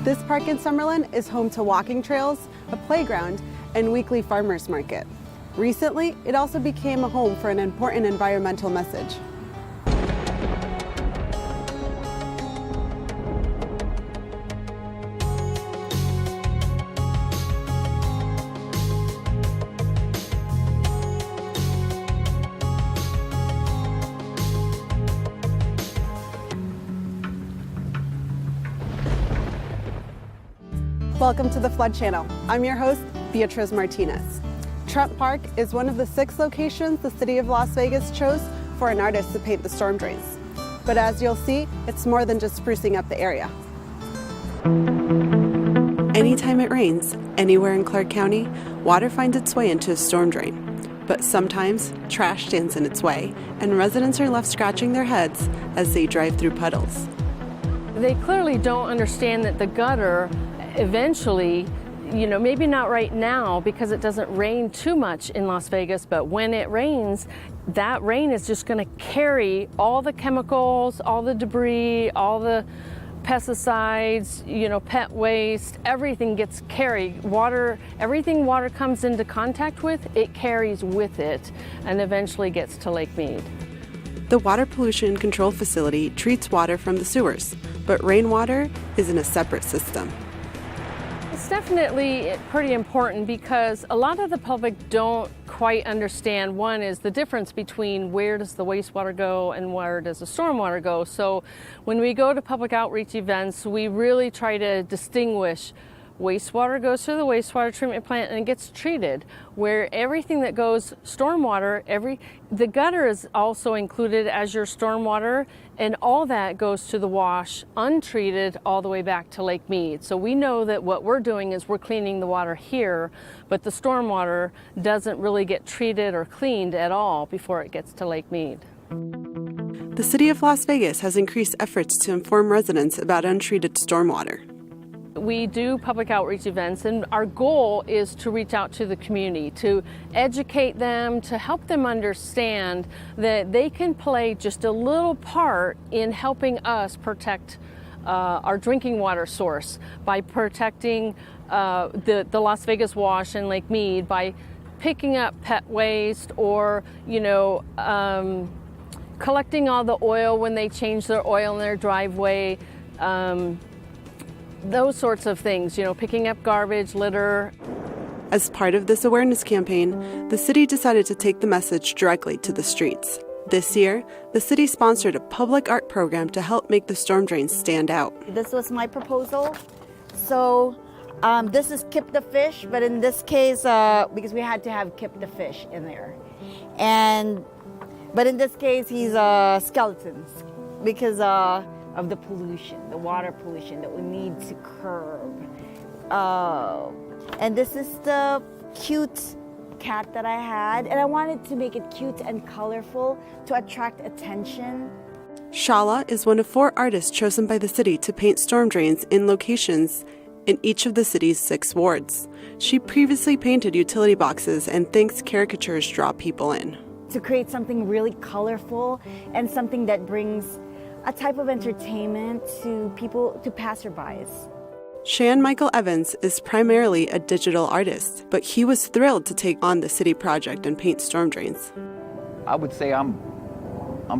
This park in Summerlin is home to walking trails, a playground, and weekly farmers market. Recently, it also became a home for an important environmental message. Welcome to the Flood Channel. I'm your host, Beatriz Martinez. Trump Park is one of the 6 locations the city of Las Vegas chose for an artist to paint the storm drains. But as you'll see, it's more than just sprucing up the area. Anytime it rains, anywhere in Clark County, water finds its way into a storm drain. But sometimes, trash stands in its way, and residents are left scratching their heads as they drive through puddles. They clearly don't understand that the gutter eventually, maybe not right now because it doesn't rain too much in Las Vegas, but when it rains, that rain is just going to carry all the chemicals, all the debris, all the pesticides, pet waste, everything gets carried. Water, everything water comes into contact with, it carries with it and eventually gets to Lake Mead. The Water Pollution Control Facility treats water from the sewers, but rainwater is in a separate system. It's definitely pretty important because a lot of the public don't quite understand. One is the difference between where does the wastewater go and where does the stormwater go. So when we go to public outreach events, we really try to distinguish wastewater goes to the wastewater treatment plant and it gets treated, where everything that goes stormwater, the gutter is also included as your stormwater, and all that goes to the wash untreated all the way back to Lake Mead. So we know that what we're doing is we're cleaning the water here, but the stormwater doesn't really get treated or cleaned at all before it gets to Lake Mead. The city of Las Vegas has increased efforts to inform residents about untreated stormwater. We do public outreach events, and our goal is to reach out to the community, to educate them, to help them understand that they can play just a little part in helping us protect our drinking water source by protecting the Las Vegas Wash and Lake Mead, by picking up pet waste or, collecting all the oil when they change their oil in their driveway. Those sorts of things, picking up garbage, litter. As part of this awareness campaign, the city decided to take the message directly to the streets. This year, the city sponsored a public art program to help make the storm drains stand out. This was my proposal. So this is Kip the fish, but in this case, because we had to have Kip the fish in there. But in this case, he's a skeleton because of the pollution, the water pollution that we need to curb. And this is the cute cat that I had, and I wanted to make it cute and colorful to attract attention. Shala is one of 4 artists chosen by the city to paint storm drains in locations in each of the city's 6 wards. She previously painted utility boxes and thinks caricatures draw people in. To create something really colorful and something that brings a type of entertainment to people, to passerbys. Shan Michael Evans is primarily a digital artist, but he was thrilled to take on the city project and paint storm drains. I would say I'm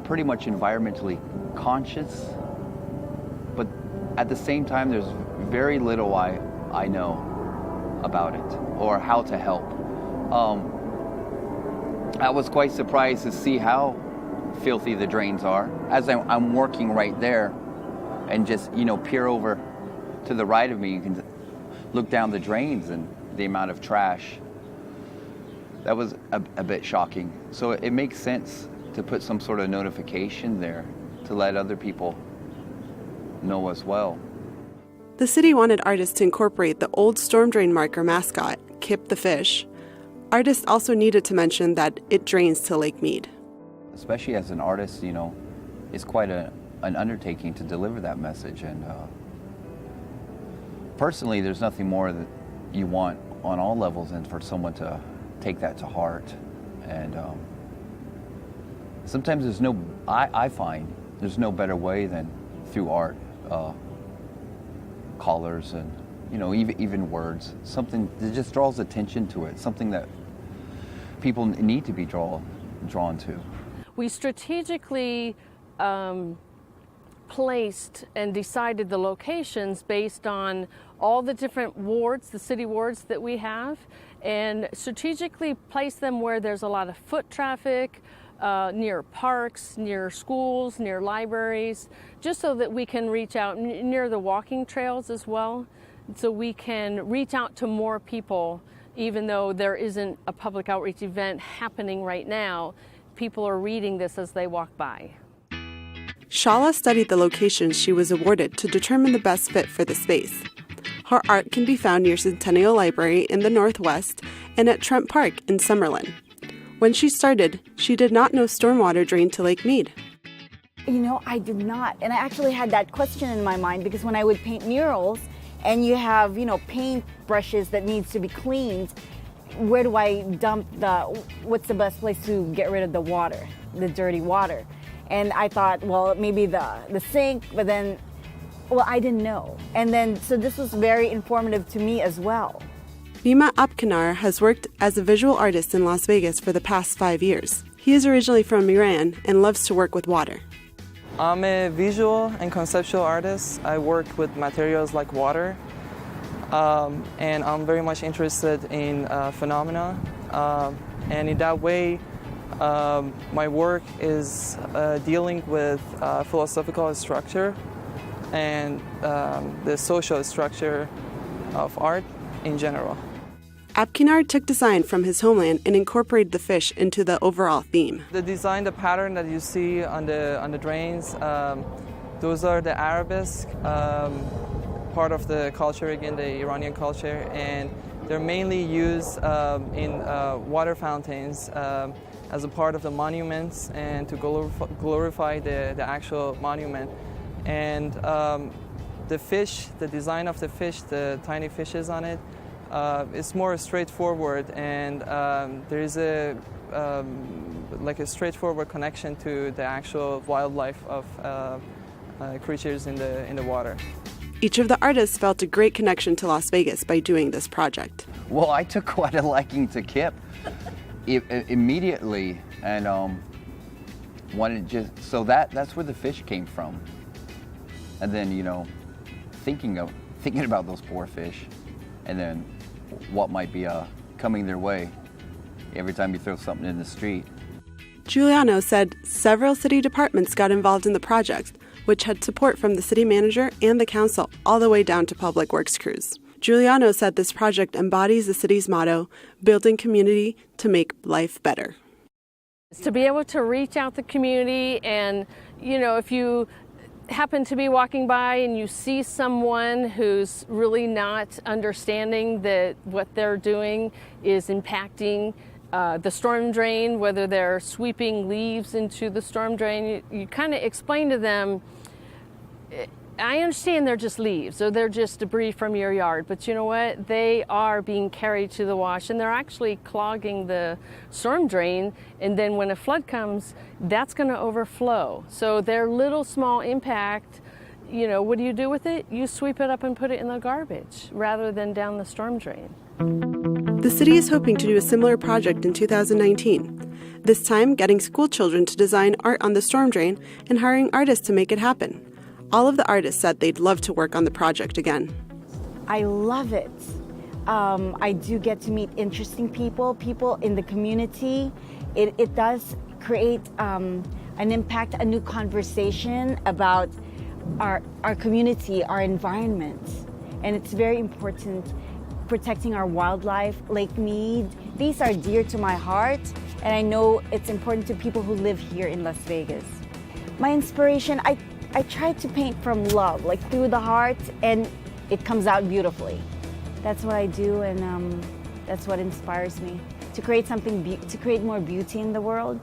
pretty much environmentally conscious, but at the same time, there's very little I know about it or how to help. I was quite surprised to see how filthy the drains are as I'm working right there, and just peer over to the right of me. You can look down the drains and the amount of trash. That was a bit shocking. So it makes sense to put some sort of notification there to let other people know as well. The city wanted artists to incorporate the old storm drain marker mascot, Kip the fish. Artists also needed to mention that it drains to Lake Mead. Especially as an artist, it's quite an undertaking to deliver that message. And personally, there's nothing more that you want on all levels than for someone to take that to heart. And sometimes I find there's no better way than through art. colors and, even words. Something that just draws attention to it, something that people need to be drawn to. We strategically placed and decided the locations based on all the different wards, the city wards that we have, and strategically placed them where there's a lot of foot traffic, near parks, near schools, near libraries, just so that we can reach out near the walking trails as well, so we can reach out to more people. Even though there isn't a public outreach event happening right now, people are reading this as they walk by. Shala studied the locations she was awarded to determine the best fit for the space. Her art can be found near Centennial Library in the Northwest and at Trent Park in Summerlin. When she started, she did not know stormwater drained to Lake Mead. I did not. And I actually had that question in my mind because when I would paint murals and you have, paint brushes that needs to be cleaned, where do I dump what's the best place to get rid of the water, the dirty water? And I thought, well, maybe the sink, but then, I didn't know. And then, so this was very informative to me as well. Bima Apkanar has worked as a visual artist in Las Vegas for the past 5 years. He is originally from Iran and loves to work with water. I'm a visual and conceptual artist. I work with materials like water, and I'm very much interested in phenomena. And in that way, my work is dealing with philosophical structure and the social structure of art in general. Apkanar took design from his homeland and incorporated the fish into the overall theme. The design, the pattern that you see on the drains, those are the arabesque, part of the culture, again, the Iranian culture, and they're mainly used in water fountains as a part of the monuments and to glorify the actual monument. And the fish, the design of the fish, the tiny fishes on it, it's more straightforward, and there is a straightforward connection to the actual wildlife of creatures in the water. Each of the artists felt a great connection to Las Vegas by doing this project. Well, I took quite a liking to Kip immediately, and wanted so that's where the fish came from. And then thinking about those poor fish, and then what might be coming their way every time you throw something in the street. Giuliano said several city departments got involved in the project, which had support from the city manager and the council all the way down to public works crews. Giuliano said this project embodies the city's motto, building community to make life better. To be able to reach out the community, and if you happen to be walking by and you see someone who's really not understanding that what they're doing is impacting the storm drain, whether they're sweeping leaves into the storm drain, you kind of explain to them, I understand they're just leaves or they're just debris from your yard, but you know what? They are being carried to the wash and they're actually clogging the storm drain, and then when a flood comes, that's going to overflow. So their little small impact, what do you do with it? You sweep it up and put it in the garbage rather than down the storm drain. The city is hoping to do a similar project in 2019, this time getting school children to design art on the storm drain and hiring artists to make it happen. All of the artists said they'd love to work on the project again. I love it. I do get to meet interesting people in the community. It does create an impact, a new conversation about our community, our environment. And it's very important, protecting our wildlife, Lake Mead. These are dear to my heart, and I know it's important to people who live here in Las Vegas. My inspiration, I try to paint from love, like through the heart, and it comes out beautifully. That's what I do, and that's what inspires me to create something, to create more beauty in the world.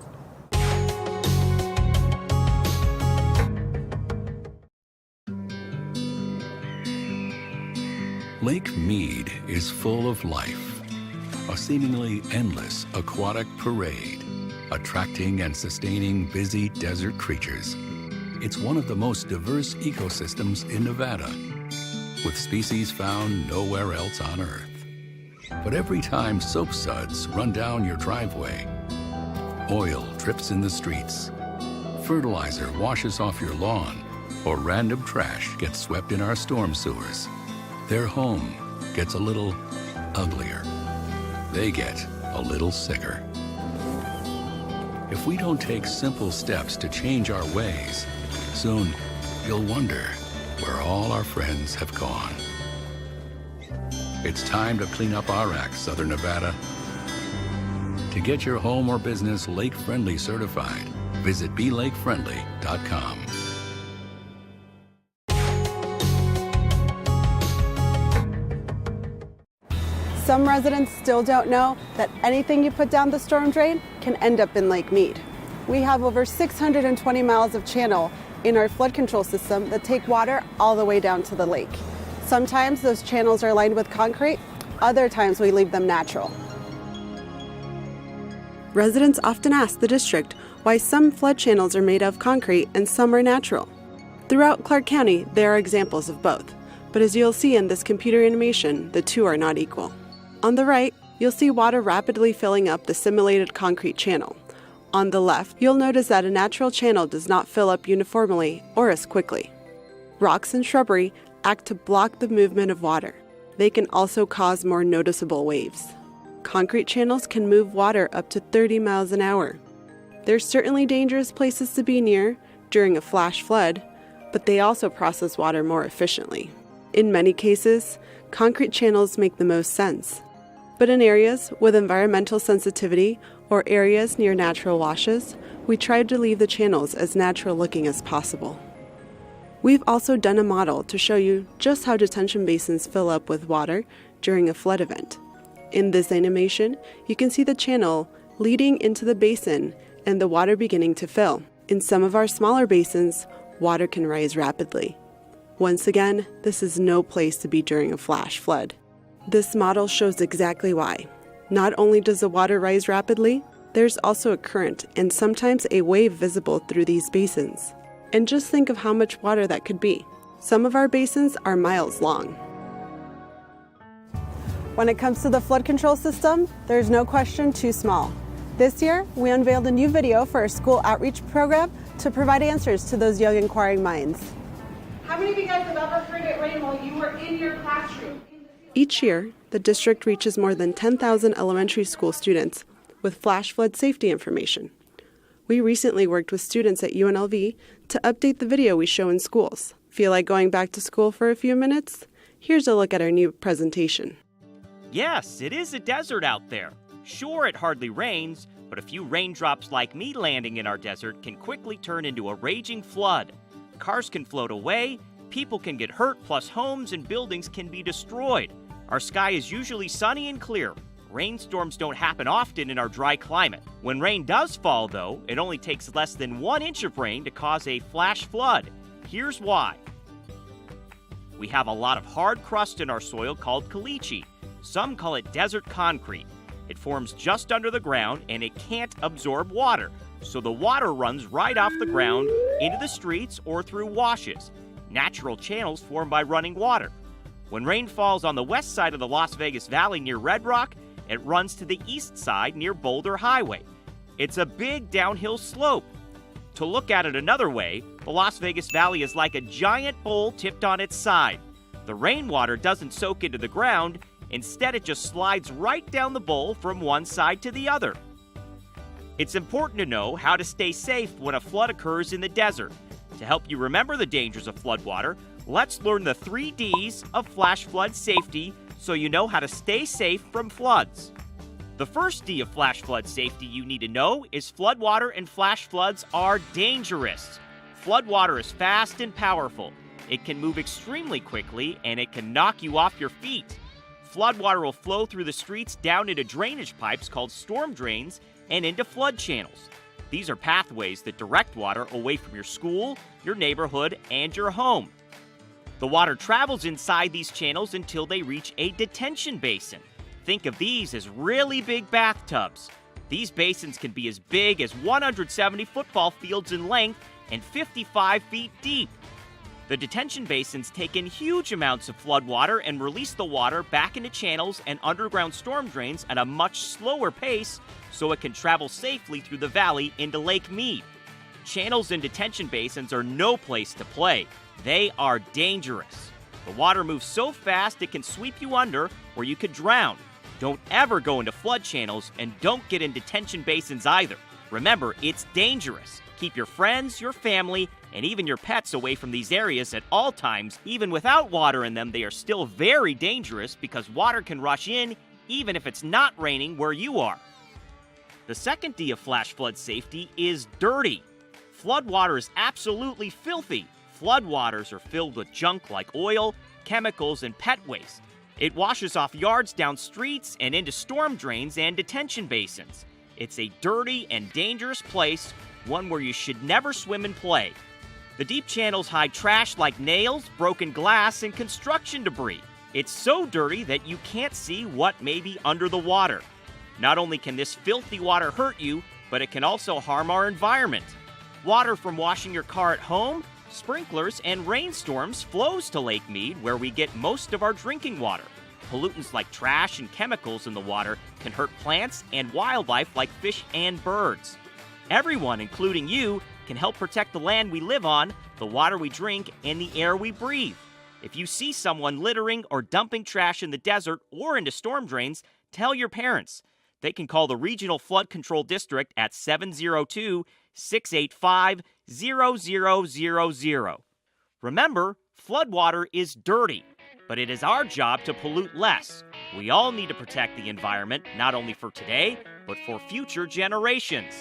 Lake Mead is full of life, a seemingly endless aquatic parade, attracting and sustaining busy desert creatures. It's one of the most diverse ecosystems in Nevada. with species found nowhere else on Earth. But every time soap suds run down your driveway, oil drips in the streets, fertilizer washes off your lawn, or random trash gets swept in our storm sewers, their home gets a little uglier. They get a little sicker. If we don't take simple steps to change our ways, soon you'll wonder where all our friends have gone. It's time to clean up our act, Southern Nevada. To get your home or business lake-friendly certified, visit belakefriendly.com. Some residents still don't know that anything you put down the storm drain can end up in Lake Mead. We have over 620 miles of channel in our flood control system that take water all the way down to the lake. Sometimes those channels are lined with concrete, other times we leave them natural. Residents often ask the district why some flood channels are made of concrete and some are natural. Throughout Clark County, there are examples of both, but as you'll see in this computer animation, the two are not equal. On the right, you'll see water rapidly filling up the simulated concrete channel. On the left, you'll notice that a natural channel does not fill up uniformly or as quickly. Rocks and shrubbery act to block the movement of water. They can also cause more noticeable waves. Concrete channels can move water up to 30 miles an hour. They're certainly dangerous places to be near during a flash flood, but they also process water more efficiently. In many cases, concrete channels make the most sense. But in areas with environmental sensitivity or areas near natural washes, we tried to leave the channels as natural looking as possible. We've also done a model to show you just how detention basins fill up with water during a flood event. In this animation, you can see the channel leading into the basin and the water beginning to fill. In some of our smaller basins, water can rise rapidly. Once again, this is no place to be during a flash flood. This model shows exactly why. Not only does the water rise rapidly, there's also a current and sometimes a wave visible through these basins. And just think of how much water that could be. Some of our basins are miles long. When it comes to the flood control system, there's no question too small. This year, we unveiled a new video for our school outreach program to provide answers to those young inquiring minds. How many of you guys have ever heard it rain while you were in your classroom? Each year, the district reaches more than 10,000 elementary school students with flash flood safety information. We recently worked with students at UNLV to update the video we show in schools. Feel like going back to school for a few minutes? Here's a look at our new presentation. Yes, it is a desert out there. Sure, it hardly rains, but a few raindrops like me landing in our desert can quickly turn into a raging flood. Cars can float away, people can get hurt, plus homes and buildings can be destroyed. Our sky is usually sunny and clear. Rainstorms don't happen often in our dry climate. When rain does fall, though, it only takes less than 1 inch of rain to cause a flash flood. Here's why. We have a lot of hard crust in our soil called caliche. Some call it desert concrete. It forms just under the ground and it can't absorb water, so the water runs right off the ground into the streets or through washes, natural channels formed by running water. When rain falls on the west side of the Las Vegas Valley near Red Rock, it runs to the east side near Boulder Highway. It's a big downhill slope. To look at it another way, the Las Vegas Valley is like a giant bowl tipped on its side. The rainwater doesn't soak into the ground. Instead, it just slides right down the bowl from one side to the other. It's important to know how to stay safe when a flood occurs in the desert. To help you remember the dangers of floodwater, let's learn the 3 Ds of flash flood safety so you know how to stay safe from floods. The first D of flash flood safety you need to know is floodwater and flash floods are dangerous. Floodwater is fast and powerful. It can move extremely quickly and it can knock you off your feet. Floodwater will flow through the streets down into drainage pipes called storm drains and into flood channels. These are pathways that direct water away from your school, your neighborhood, and your home. The water travels inside these channels until they reach a detention basin. Think of these as really big bathtubs. These basins can be as big as 170 football fields in length and 55 feet deep. The detention basins take in huge amounts of flood water and release the water back into channels and underground storm drains at a much slower pace so it can travel safely through the valley into Lake Mead. Channels and detention basins are no place to play. They are dangerous. The water moves so fast it can sweep you under or you could drown. Don't ever go into flood channels and don't get in detention basins either. Remember, it's dangerous. Keep your friends, your family, and even your pets away from these areas at all times. Even without water in them, they are still very dangerous because water can rush in even if it's not raining where you are. The second D of flash flood safety is dirty. Flood water is absolutely filthy. Floodwaters are filled with junk like oil, chemicals, and pet waste. It washes off yards down streets and into storm drains and detention basins. It's a dirty and dangerous place, one where you should never swim and play. The deep channels hide trash like nails, broken glass, and construction debris. It's so dirty that you can't see what may be under the water. Not only can this filthy water hurt you, but it can also harm our environment. Water from washing your car at home, sprinklers, and rainstorms flows to Lake Mead, where we get most of our drinking water. Pollutants like trash and chemicals in the water can hurt plants and wildlife like fish and birds. Everyone, including you, can help protect the land we live on, the water we drink, and the air we breathe. If you see someone littering or dumping trash in the desert or into storm drains, tell your parents. They can call the Regional Flood Control District at 702-685-0000. Remember, floodwater is dirty, but it is our job to pollute less. We all need to protect the environment, not only for today, but for future generations.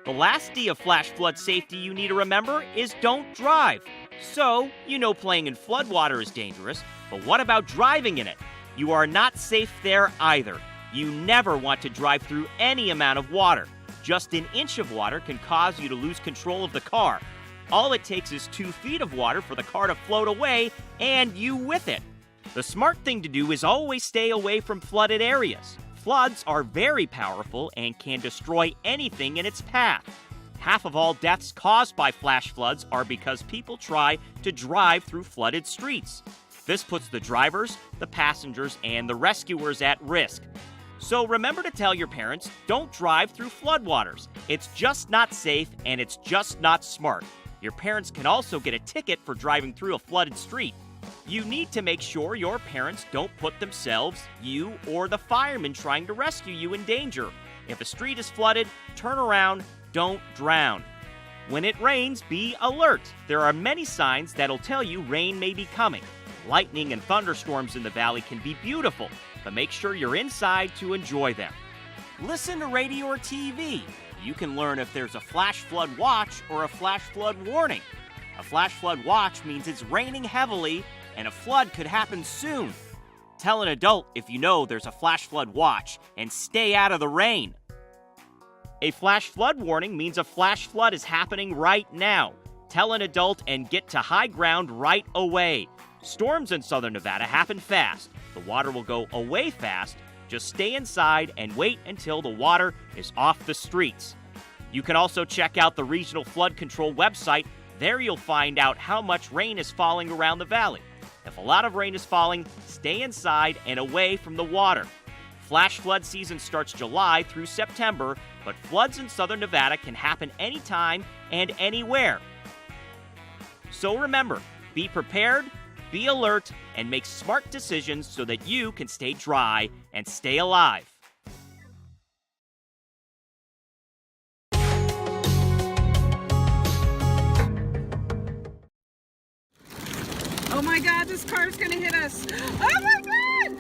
The last D of flash flood safety you need to remember is don't drive. So, you know playing in floodwater is dangerous, but what about driving in it? You are not safe there either. You never want to drive through any amount of water. Just an inch of water can cause you to lose control of the car. All it takes is 2 feet of water for the car to float away, and you with it. The smart thing to do is always stay away from flooded areas. Floods are very powerful and can destroy anything in its path. Half of all deaths caused by flash floods are because people try to drive through flooded streets. This puts the drivers, the passengers, and the rescuers at risk. So remember to tell your parents, don't drive through floodwaters. It's just not safe and it's just not smart. Your parents can also get a ticket for driving through a flooded street. You need to make sure your parents don't put themselves, you, or the firemen trying to rescue you in danger. If a street is flooded, turn around, don't drown. When it rains, be alert. There are many signs that'll tell you rain may be coming. Lightning and thunderstorms in the valley can be beautiful, but make sure you're inside to enjoy them. Listen to radio or TV. You can learn if there's a flash flood watch or a flash flood warning. A flash flood watch means it's raining heavily and a flood could happen soon. Tell an adult if you know there's a flash flood watch and stay out of the rain. A flash flood warning means a flash flood is happening right now. Tell an adult and get to high ground right away. Storms in southern Nevada happen fast. The water will go away fast. Just stay inside and wait until the water is off the streets. You can also check out the Regional Flood Control website. There you'll find out how much rain is falling around the valley. If a lot of rain is falling, stay inside and away from the water. Flash flood season starts July through September, but floods in southern Nevada can happen anytime and anywhere. So remember, be prepared, be alert, and make smart decisions so that you can stay dry and stay alive. Oh my God, this car's gonna hit us. Oh my God!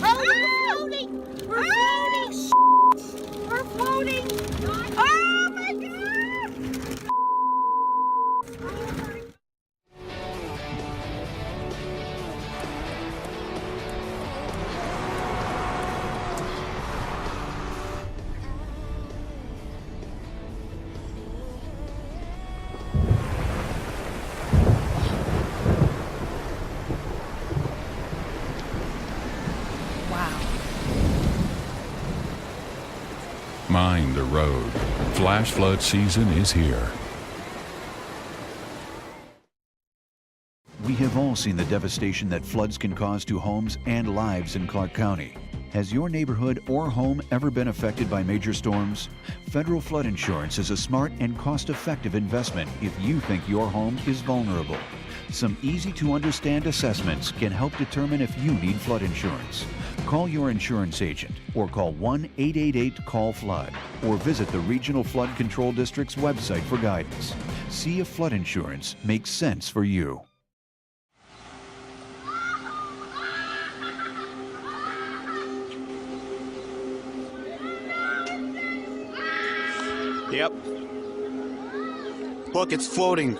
Oh, we're floating! We're floating! We're floating! Oh my God! Mind the road. Flash flood season is here. all seen the devastation that floods can cause to homes and lives in Clark County. Has your neighborhood or home ever been affected by major storms? Federal flood insurance is a smart and cost-effective investment if you think your home is vulnerable. Some easy-to-understand assessments can help determine if you need flood insurance. Call your insurance agent or call 1-888-CALL-FLOOD or visit the Regional Flood Control District's website for guidance. See if flood insurance makes sense for you. Yep. Look, it's floating.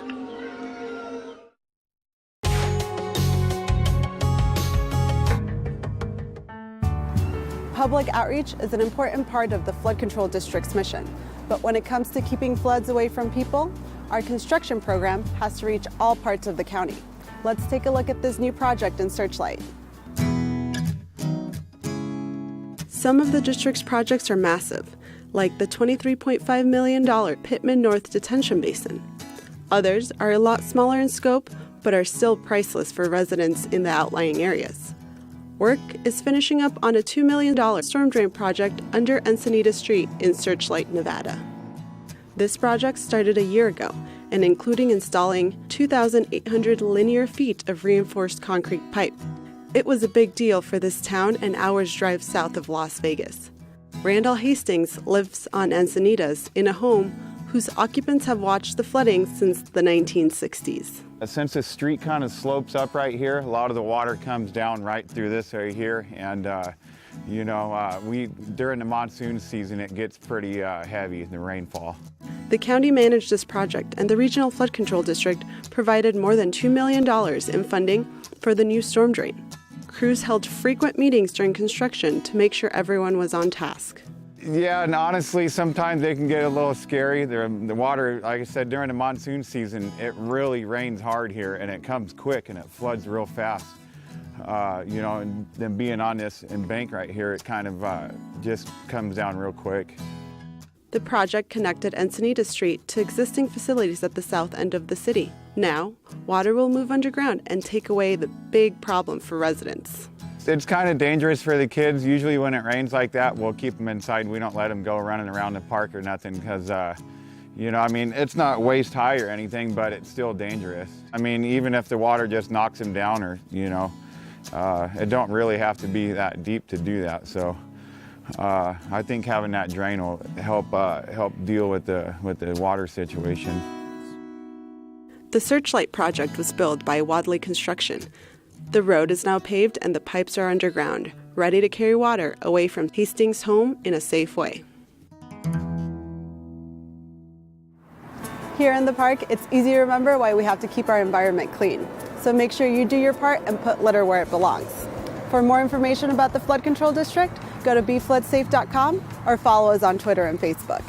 Public outreach is an important part of the Flood Control District's mission. But when it comes to keeping floods away from people, our construction program has to reach all parts of the county. Let's take a look at this new project in Searchlight. Some of the district's projects are massive, like the $23.5 million Pittman North Detention Basin. Others are a lot smaller in scope, but are still priceless for residents in the outlying areas. Work is finishing up on a $2 million storm drain project under Encinita Street in Searchlight, Nevada. This project started a year ago, and including installing 2,800 linear feet of reinforced concrete pipe. It was a big deal for this town an hour's drive south of Las Vegas. Randall Hastings lives on Encinitas in a home whose occupants have watched the flooding since the 1960s. Since the street kind of slopes up right here, a lot of the water comes down right through this area here, and during the monsoon season it gets pretty heavy in the rainfall. The county managed this project, and the Regional Flood Control District provided more than $2 million in funding for the new storm drain. Crews held frequent meetings during construction to make sure everyone was on task. Yeah, and honestly, sometimes they can get a little scary. The water, like I said, during the monsoon season, it really rains hard here, and it comes quick, and it floods real fast. And then being on this embank right here, it kind of just comes down real quick. The project connected Encinita Street to existing facilities at the south end of the city. Now, water will move underground and take away the big problem for residents. It's kind of dangerous for the kids. Usually when it rains like that, we'll keep them inside. We don't let them go running around the park or nothing because, it's not waist high or anything, but it's still dangerous. Even if the water just knocks them down or, it don't really have to be that deep to do that. So I think having that drain will help deal with the water situation. The Searchlight project was built by Wadley Construction. The road is now paved and the pipes are underground, ready to carry water away from Hastings' home in a safe way. Here in the park, it's easy to remember why we have to keep our environment clean. So make sure you do your part and put litter where it belongs. For more information about the Flood Control District, go to befloodsafe.com or follow us on Twitter and Facebook.